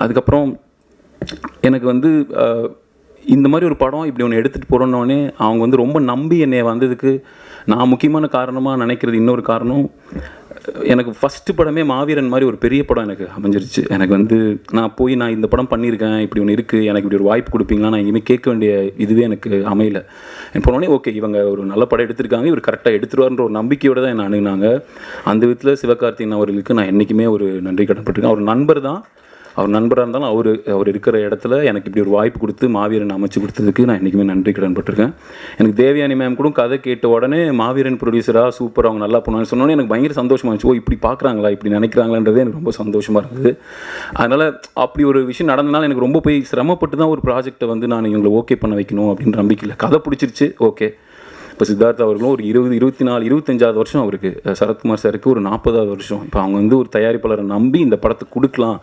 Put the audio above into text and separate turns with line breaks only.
அதுக்கப்புறம் எனக்கு வந்து இந்த மாதிரி ஒரு படம் இப்படி ஒன்று எடுத்துகிட்டு போகிறோன்னே அவங்க வந்து ரொம்ப நம்பி என்னை வந்ததுக்கு நான் முக்கியமான காரணமாக நினைக்கிறது இன்னொரு காரணம், எனக்கு ஃபஸ்ட்டு படமே மாவீரன் மாதிரி ஒரு பெரிய படம் எனக்கு அமைஞ்சிருச்சு. எனக்கு வந்து நான் இந்த படம் பண்ணியிருக்கேன், இப்படி ஒன்று இருக்குது, எனக்கு இப்படி ஒரு வாய்ப்பு கொடுப்பீங்களா, நான் எங்கேயுமே கேட்க வேண்டிய இதுவே எனக்கு அமையல. போனோடனே ஓகே இவங்க ஒரு நல்ல படம் எடுத்திருக்காங்க, இவர் கரெக்டாக எடுத்துருவார்ன்ற ஒரு நம்பிக்கையோடு தான் என்ன அணுகுனாங்க. அந்த விதத்தில் சிவகார்த்திகேயன் அவர்களுக்கு நான் என்றைக்குமே ஒரு நன்றி கடன்பட்டிருக்கேன். அவர் நண்பர் தான், அவர் நண்பராக இருந்தாலும் அவர் இருக்கிற இடத்துல எனக்கு இப்படி ஒரு வாய்ப்பு கொடுத்து மாவீரன் அமைச்சு கொடுத்ததுக்கு நான் என்றைக்குமே நன்றி கடன்பட்டிருக்கேன். எனக்கு தேவயானி மேம் கூட கதை கேட்ட உடனே மாவீரன் ப்ரொடியூசராக சூப்பர் அவங்க நல்லா பண்ணுவாங்கன்னு சொன்னோன்னே எனக்கு பயங்கர சந்தோஷமாக இருந்துச்சு. ஓ இப்படி பார்க்குறாங்களா, இப்படி நினைக்கிறாங்களான்றது எனக்கு ரொம்ப சந்தோஷமாக இருந்தது. அதனால் அப்படி ஒரு விஷயம் நடந்தனால எனக்கு ரொம்ப போய் சிரமப்பட்டு தான் ஒரு ப்ராஜெக்டை வந்து நான் இவங்களை ஓகே பண்ண வைக்கணும் அப்படின்ற நம்பிக்கையில் கதை பிடிச்சிருச்சு. ஓகே இப்போ சித்தார்த் அவர்களும் ஒரு 24, 25வது வருஷம் அவருக்கு, சரத்குமார் சாருக்கு ஒரு 40வது வருஷம். இப்போ அவங்க வந்து ஒரு தயாரிப்பாளரை நம்பி இந்த படத்தை கொடுக்கலாம்